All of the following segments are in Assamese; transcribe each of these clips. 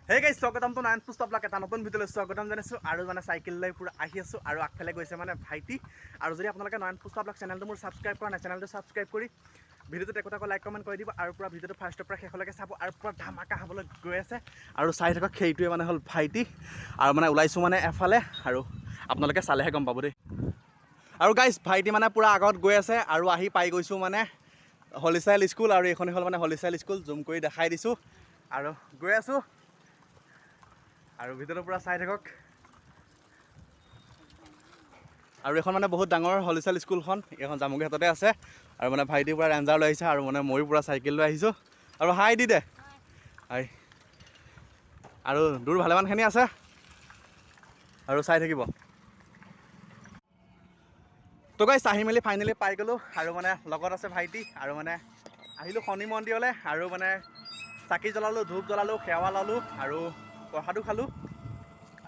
হে গাইজ স্বাগতম তো নয়ন পুষ্ট আপোনাক এটা নতুন ভিডিঅ'লৈ স্বাগতম জনাইছোঁ আৰু মানে চাইকেল লৈ পুৰা আহি আছোঁ আৰু আগফালে গৈছে মানে ভাইটি আৰু যদি আপোনালোকে নয়ন পুষ্ট আপোনাক চেনেলটো মোৰ ছাবস্ক্ৰাইব কৰা নাই চেনেলটো ছাবস্ক্ৰাইব কৰি ভিডিঅ'টোত একোটাকৈ লাইক কমেণ্ট কৰি দিব আৰু পুৰা ভিডিঅ'টো ফাৰ্ষ্টৰ পৰা শেষলৈকে চাব আৰু পুৰা ধামাকা হ'বলৈ গৈ আছে আৰু চাই থাকক সেইটোৱে মানে হ'ল ভাইটি আৰু মানে ওলাইছোঁ মানে এফালে আৰু আপোনালোকে চালেহে গম পাব দেই আৰু গাইজ ভাইটি মানে পুৰা আগত গৈ আছে আৰু আহি পাই গৈছোঁ মানে হলিচাইল স্কুল আৰু এইখনেই হ'ল মানে হলিচাইল স্কুল জুম কৰি দেখাই দিছোঁ আৰু গৈ আছোঁ আৰু ভিডিঅ'টো পুৰা চাই থাকক আৰু এখন মানে বহুত ডাঙৰ হলিচাইল স্কুলখন এইখন জামুগুৰি হাততে আছে আৰু মানে ভাইটি পুৰা ৰেঞ্জাৰ লৈ আহিছে আৰু মানে ময়ো পুৰা চাইকেল লৈ আহিছোঁ আৰু হাই দি দে হাই আৰু দূৰ ভালেমানখিনি আছে আৰু চাই থাকিব তো গাইছ আহি মেলি ফাইনেলি পাই গ'লোঁ আৰু মানে লগত আছে ভাইটি আৰু মানে আহিলোঁ শনি মন্দিৰলৈ আৰু মানে চাকি জ্বলালোঁ ধূপ জ্বলালোঁ সেৱা ল'লোঁ আৰু প্ৰসাদো খালোঁ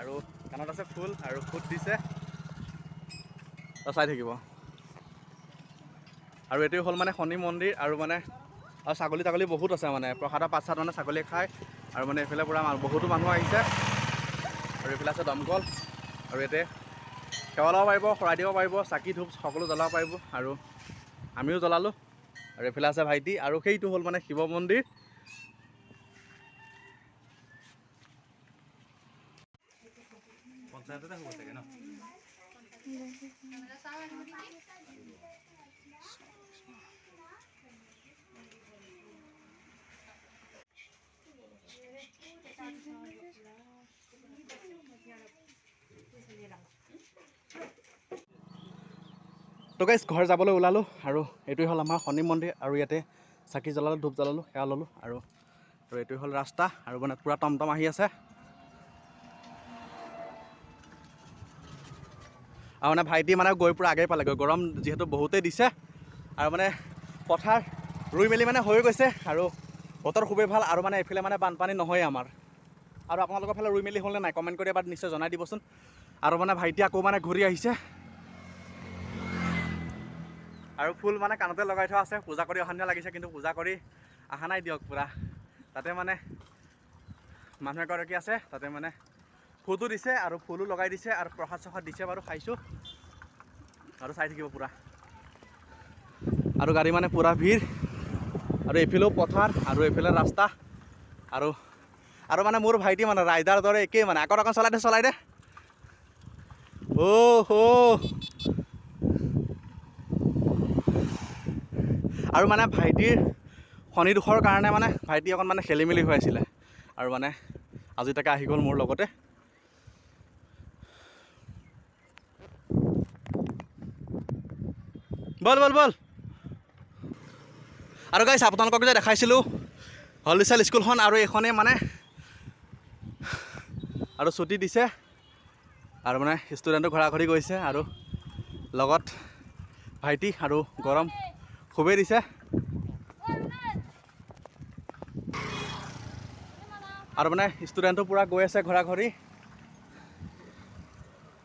আৰু কাণত আছে ফুল আৰু ফুট দিছে চাই থাকিব আৰু এইটোৱে হ'ল মানে শনি মন্দিৰ আৰু মানে আৰু ছাগলী তাগলী বহুত আছে মানে প্ৰসাদৰ পাত চাত মানে ছাগলীয়ে খায় আৰু মানে এইফালে পূৰা বহুতো মানুহ আহিছে আৰু এইফালে আছে দমকল আৰু ইয়াতে সেৱা ল'ব পাৰিব শৰাই দিব পাৰিব চাকি ধূপ সকলো জ্বলাব পাৰিব আৰু আমিও জ্বলালোঁ আৰু এইফালে আছে ভাইটি আৰু সেইটো হ'ল মানে শিৱ মন্দিৰ পঞ্চায়ততে হ'ব চাগে ন তো গাইছ ঘৰ যাবলৈ ওলালোঁ আৰু এইটোৱে হ'ল আমাৰ শনি মন্দিৰ আৰু ইয়াতে চাকি জ্বলালোঁ ধূপ জ্বলালোঁ সেৱা ল'লোঁ আৰু এইটোৱে হ'ল ৰাস্তা আৰু মানে পূৰা টমটম আহি আছে আৰু মানে ভাইটি মানে গৈ পূৰা আগেই পালেগৈ গৰম যিহেতু বহুতেই দিছে আৰু মানে পথাৰ ৰুই মেলি মানে হৈ গৈছে আৰু বতৰ খুবেই ভাল আৰু মানে এইফালে মানে বানপানী নহয়েই আমাৰ আৰু আপোনালোকৰ ফালে ৰুই মেলি হ'লনে নাই কমেণ্ট কৰি এবাৰ নিশ্চয় জনাই দিবচোন আৰু মানে ভাইটি আকৌ মানে ঘূৰি আহিছে আৰু ফুল মানে কাণতে লগাই থোৱা আছে পূজা কৰি অহা নিচিনা লাগিছে কিন্তু পূজা কৰি অহা নাই দিয়ক পূৰা তাতে মানে মানুহ এগৰাকী আছে তাতে মানে ফুটো দিছে আৰু ফুলো লগাই দিছে আৰু প্ৰসাদ চসাদ দিছে বাৰু খাইছোঁ আৰু চাই থাকিব পূৰা আৰু গাড়ী মানে পূৰা ভিৰ আৰু এইফালেও পথাৰ আৰু এইফালে ৰাস্তা আৰু মানে মোৰ ভাইটি মানে ৰাইডাৰ দৰে একেই মানে আকৌ চলাই দে আৰু মানে ভাইটিৰ শনিদোষৰ কাৰণে মানে ভাইটি অকণ মানে খেলি মেলি হৈ আছিলে আৰু মানে আজি তাকে আহি গ'ল মোৰ লগতে বল আৰু গাইছ আপোনালোকক যে দেখাইছিলোঁ হলিচাইল স্কুলখন আৰু এইখনেই মানে আৰু ছুটি দিছে আৰু মানে ষ্টুডেণ্টো ঘৰা ঘৰি গৈছে আৰু লগত ভাইটি আৰু গৰম খুবেই দিছে আৰু মানে ষ্টুডেণ্টো পূৰা গৈ আছে ঘৰা ঘৰি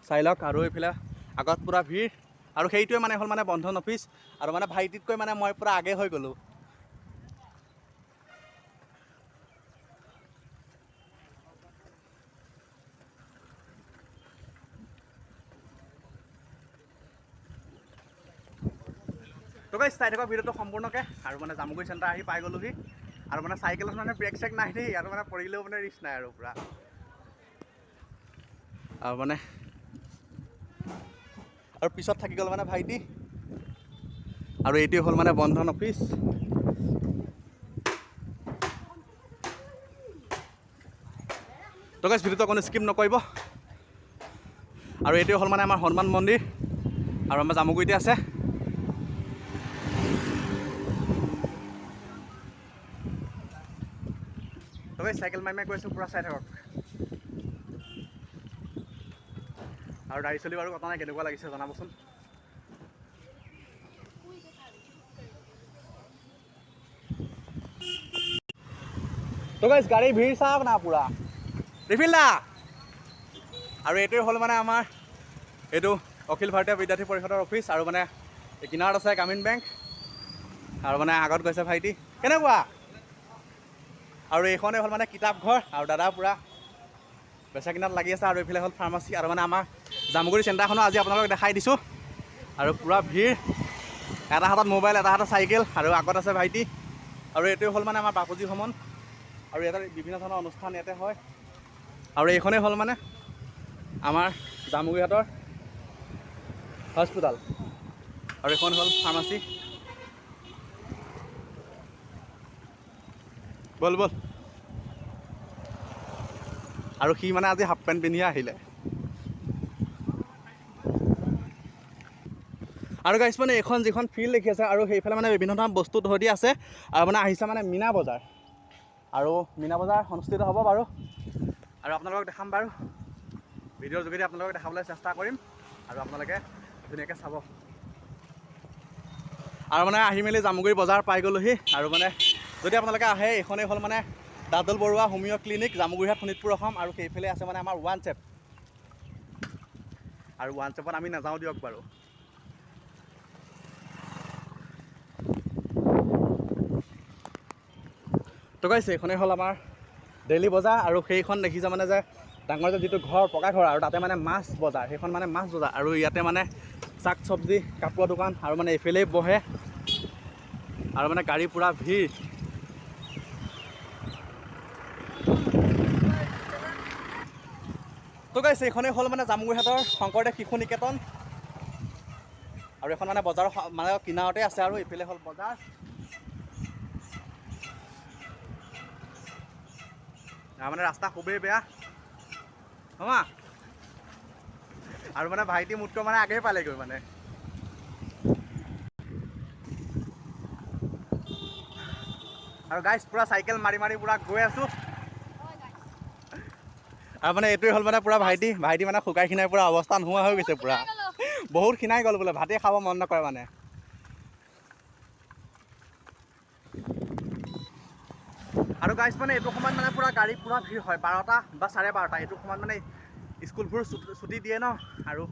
চাই লওক আৰু এইফালে আগত পূৰা ভিৰ আৰু সেইটোৱে মানে হ'ল মানে বন্ধন অফিচ আৰু মানে ভাইটিতকৈ মানে মই পূৰা আগে হৈ গ'লোঁ তো গাইছ চাই থকা ভিডিঅ'টো সম্পূৰ্ণকৈ আৰু মানে জামুগুৰি চেণ্টাৰ আহি পাই গ'লোহি আৰু মানে চাইকেলত মানে ব্ৰেক চেক নাই দেই আৰু মানে পৰিলেও মানে ৰিস্ক নাই আৰু পূৰা আৰু মানে আৰু পিছত থাকি গ'ল মানে ভাইটি আৰু এইটোৱে হ'ল মানে বন্ধন অফিচ তো গাইছ ভিডিঅ'টো অকণ স্কিপ নকৰিব আৰু এইটোৱে হ'ল মানে আমাৰ হনুমান মন্দিৰ আৰু আমাৰ জামুগুৰিতে আছে তো গাইছ চাইকেল মাৰি গৈ আছোঁ পূৰা চাই থাকক আৰু দাঢ়ি চলি বাৰু কথা নাই কেনেকুৱা লাগিছে জনাবচোন তো গাইছ গাড়ী ভিৰ চাওক না পূৰা ৰিফিল দা আৰু এইটোৱে হ'ল মানে আমাৰ এইটো অখিল ভাৰতীয় বিদ্যাৰ্থী পৰিষদৰ অফিচ আৰু মানে এই কিনাৰত আছে গ্ৰামীণ বেংক আৰু মানে আগত গৈছে ভাইটি কেনেকুৱা আৰু এইখনেই হ'ল মানে কিতাপ ঘৰ আৰু দাদা পূৰা বেচা কিনাত লাগি আছে আৰু এইফালে হ'ল ফাৰ্মাচী আৰু মানে আমাৰ জামুগুৰি চেণ্টাৰখনো আজি আপোনালোকক দেখাই দিছোঁ আৰু পূৰা ভিৰ এটা হাতত মোবাইল এটা হাতত চাইকেল আৰু আগত আছে ভাইটি আৰু এইটোৱে হ'ল মানে আমাৰ বাপুজী ভ্ৰমণ আৰু ইয়াতে বিভিন্ন ধৰণৰ অনুষ্ঠান ইয়াতে হয় আৰু এইখনেই হ'ল মানে আমাৰ জামুগুৰিহাটৰ হস্পিটাল আৰু এইখন হ'ল ফাৰ্মাচী বল বল আৰু সি মানে আজি হাফ পেণ্ট পিন্ধিয়ে আহিলে আৰু গাইছ মানে এইখন যিখন ফিল্ড দেখি আছে আৰু সেইফালে মানে বিভিন্ন ধৰণৰ বস্তু থৈ দিয়া আছে আৰু মানে আহিছে মানে মীনা বজাৰ আৰু মীনা বজাৰ অনুষ্ঠিত হ'ব বাৰু আৰু আপোনালোকক দেখাম বাৰু ভিডিঅ'ৰ যোগেদি আপোনালোকক দেখাবলৈ চেষ্টা কৰিম আৰু আপোনালোকে ধুনীয়াকৈ চাব আৰু মানে আহি মেলি জামুগুৰি বজাৰ পাই গ'লোহি আৰু মানে যদি আপোনালোকে আহে এইখনেই হ'ল মানে দাদল বৰুৱা হোমিঅ' ক্লিনিক জামুগুৰিহাট শোণিতপুৰ অসম আৰু সেইফালে আছে মানে আমাৰ ওৱান চেপ আৰু ওৱান চেপত আমি নাযাওঁ দিয়ক বাৰু তো গাইছে এইখনেই হ'ল আমাৰ ডেইলি বজাৰ আৰু সেইখন দেখিছে মানে যে ডাঙৰ যে যিটো ঘৰ পকা ঘৰ আৰু তাতে মানে মাছ বজাৰ সেইখন মানে মাছ বজাৰ আৰু ইয়াতে মানে শাক চব্জি কাপোৰৰ দোকান আৰু মানে এইফালেই বহে আৰু মানে গাড়ী পূৰা ভিৰ তো গাইছে এইখনেই হ'ল মানে জামুগুৰিহাটৰ শংকৰদেৱ শিশু নিকেতন আৰু এখন মানে বজাৰৰ মানে কিনাৰতে আছে আৰু এইফালে হ'ল বজাৰ মানে ৰাস্তা খুবেই বেয়া হমা আৰু মানে ভাইটি মোতকৈ মানে আগেই পালেগৈ মানে আৰু গাইছ পূৰা চাইকেল মাৰি মাৰি পূৰা গৈ আছোঁ আৰু মানে এইটোৱে হ'ল মানে পূৰা ভাইটি মানে শুকাই খিনাই পূৰা অৱস্থা নোহোৱা হৈ গৈছে পূৰা বহুত খিনাই গ'ল বোলে ভাতেই খাব মন নকৰে মানে আৰু গাইছ মানে এইটো সময়ত মানে পূৰা গাড়ী পূৰা ভিৰ হয় 12টা বা 12:30 এইটো সময়ত মানে স্কুলবোৰ ছুটি দিয়ে ন আৰু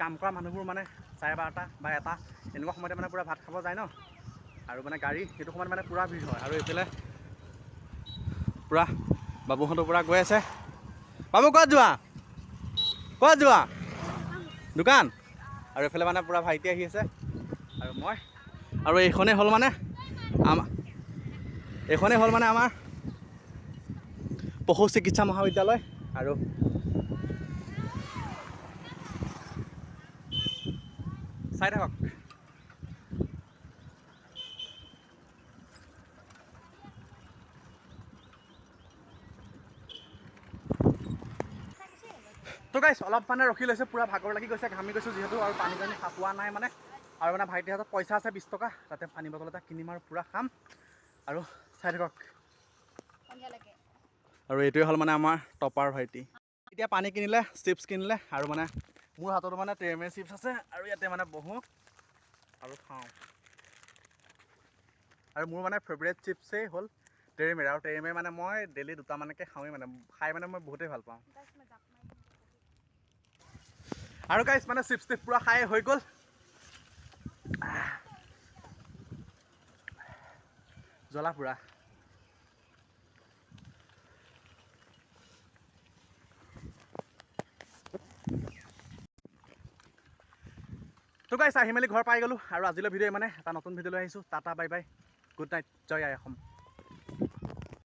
কাম কৰা মানুহবোৰ মানে 12:30 বা 1টা এনেকুৱা সময়তে মানে পূৰা ভাত খাব যায় ন আৰু মানে গাড়ী সেইটো সময়ত মানে পূৰা ভিৰ হয় আৰু এইফালে পূৰা বাবুহঁতৰ পূৰা গৈ আছে বাবু ক'ত যোৱা দোকান আৰু এইফালে মানে পূৰা ভাইটি আহি আছে আৰু মই আৰু এইখনেই হ'ল মানে আমাৰ পশু চিকিৎসা মহাবিদ্যালয় আৰু চাই থাকক তো গাইছ অলপ মানে ৰখি লৈছে পূৰা ভাগৰ লাগি গৈছে ঘামি গৈছোঁ যিহেতু আৰু পানী পোৱা নাই মানে আৰু মানে ভাইটিৰ হাতত পইচা আছে 20 টকা তাতে পানী বটল এটা কিনিম আৰু পূৰা খাম আৰু চাই থাকক আৰু এইটোৱে হ'ল মানে আমাৰ টপাৰ ভাইটি এতিয়া পানী কিনিলে চিপছ কিনিলে আৰু মানে মোৰ হাততো মানে টেৰেমে চিপছ আছে আৰু ইয়াতে মানে বহোঁ আৰু খাওঁ আৰু মোৰ মানে ফেভৰেট চিপছেই হ'ল টেৰেমেৰ আৰু টেৰেমে মানে মই ডেইলি দুটামানকৈ খাওঁৱেই মানে খাই মানে মই বহুতেই ভাল পাওঁ আৰু গাইছ মানে চিপছ টিপ পূৰা খাই হৈ গ'ল জ্বলা পূৰা তো গাইছ আহি মেলি ঘৰ পাই গ'লোঁ আৰু আজিলৈ ভিডিঅ' মানে এটা নতুন ভিডিঅ' লৈ আহিছোঁ tata bye bye good night জয় আই অসম